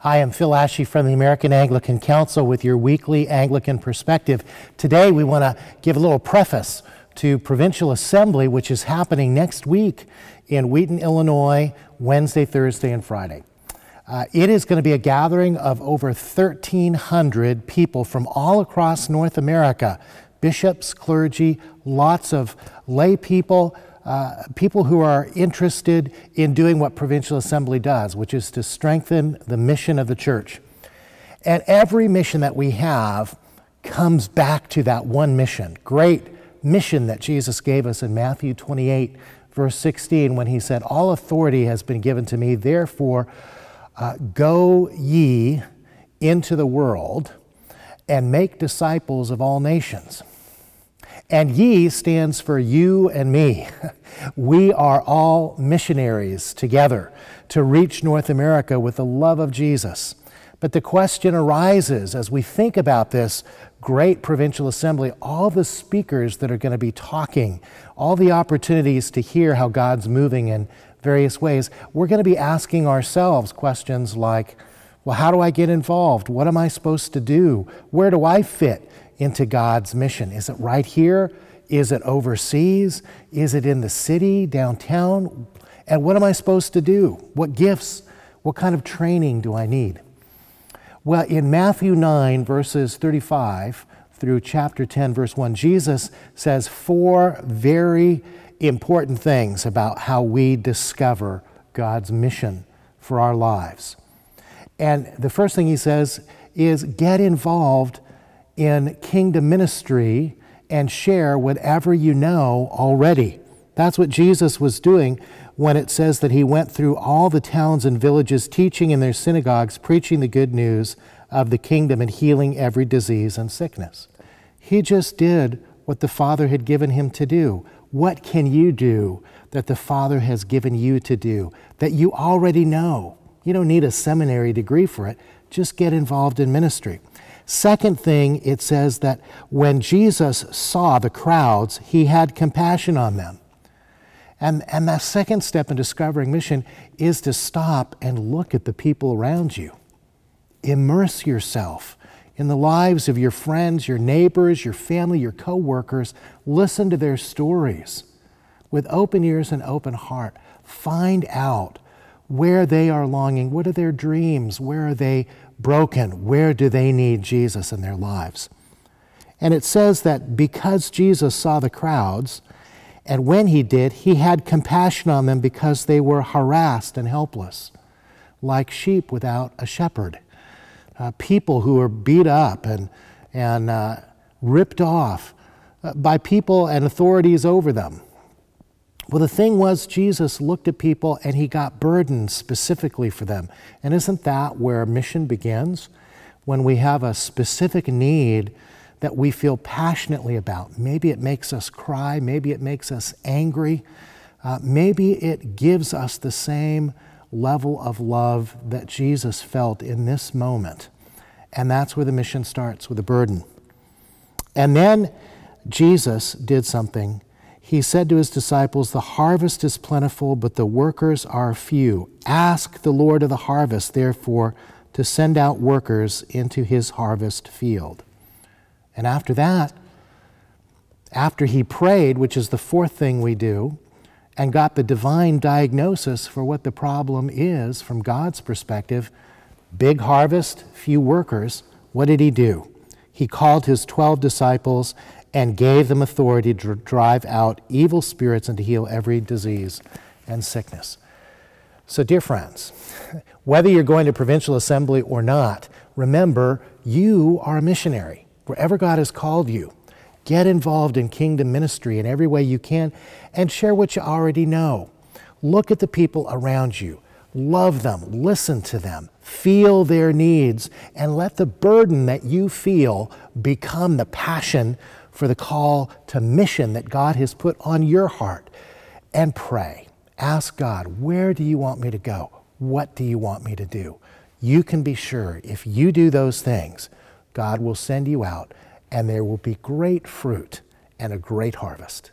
Hi, I'm Phil Ashey from the American Anglican Council with your weekly Anglican perspective. Today we want to give a little preface to Provincial Assembly, which is happening next week in Wheaton, Illinois, Wednesday, Thursday, and Friday. It is going to be a gathering of over 1,300 people from all across North America, bishops, clergy, lots of lay people, people who are interested in doing what Provincial Assembly does, which is to strengthen the mission of the church. And every mission that we have comes back to that one mission, great mission that Jesus gave us in Matthew 28, verse 16, when he said, "All authority has been given to me, therefore go ye into the world and make disciples of all nations." And ye stands for you and me. We are all missionaries together to reach North America with the love of Jesus. But the question arises as we think about this great Provincial Assembly, all the speakers that are going to be talking, all the opportunities to hear how God's moving in various ways, we're going to be asking ourselves questions like, well, how do I get involved? What am I supposed to do? Where do I fit into God's mission? Is it right here? Is it overseas? Is it in the city, downtown? And what am I supposed to do? What gifts? What kind of training do I need? Well, in Matthew 9, verses 35 through chapter 10, verse 1, Jesus says 4 very important things about how we discover God's mission for our lives. And the first thing he says is get involved in kingdom ministry and share whatever you know already. That's what Jesus was doing when it says that he went through all the towns and villages, teaching in their synagogues, preaching the good news of the kingdom and healing every disease and sickness. He just did what the Father had given him to do. What can you do that the Father has given you to do that you already know? You don't need a seminary degree for it. Just get involved in ministry. Second thing, it says that when Jesus saw the crowds, he had compassion on them. And that second step in discovering mission is to stop and look at the people around you. Immerse yourself in the lives of your friends, your neighbors, your family, your co-workers. Listen to their stories with open ears and open heart. Find out where they are longing. What are their dreams? Where are they broken? Where do they need Jesus in their lives? And it says that because Jesus saw the crowds, and when he did, he had compassion on them because they were harassed and helpless, like sheep without a shepherd. People who were beat up and ripped off by people and authorities over them. Well, the thing was, Jesus looked at people and he got burdened specifically for them. And isn't that where mission begins? When we have a specific need that we feel passionately about. Maybe it makes us cry, maybe it makes us angry, maybe it gives us the same level of love that Jesus felt in this moment. And that's where the mission starts, with a burden. And then Jesus did something. He said to his disciples, "The harvest is plentiful, but the workers are few. Ask the Lord of the harvest, therefore, to send out workers into his harvest field." And after that, after he prayed, which is the fourth thing we do, and got the divine diagnosis for what the problem is from God's perspective, big harvest, few workers, what did he do? He called his 12 disciples and gave them authority to drive out evil spirits and to heal every disease and sickness. So, dear friends, whether you're going to Provincial Assembly or not, remember, you are a missionary. Wherever God has called you, get involved in kingdom ministry in every way you can and share what you already know. Look at the people around you. Love them, listen to them, feel their needs, and let the burden that you feel become the passion for the call to mission that God has put on your heart. And pray. Ask God, where do you want me to go? What do you want me to do? You can be sure if you do those things, God will send you out and there will be great fruit and a great harvest.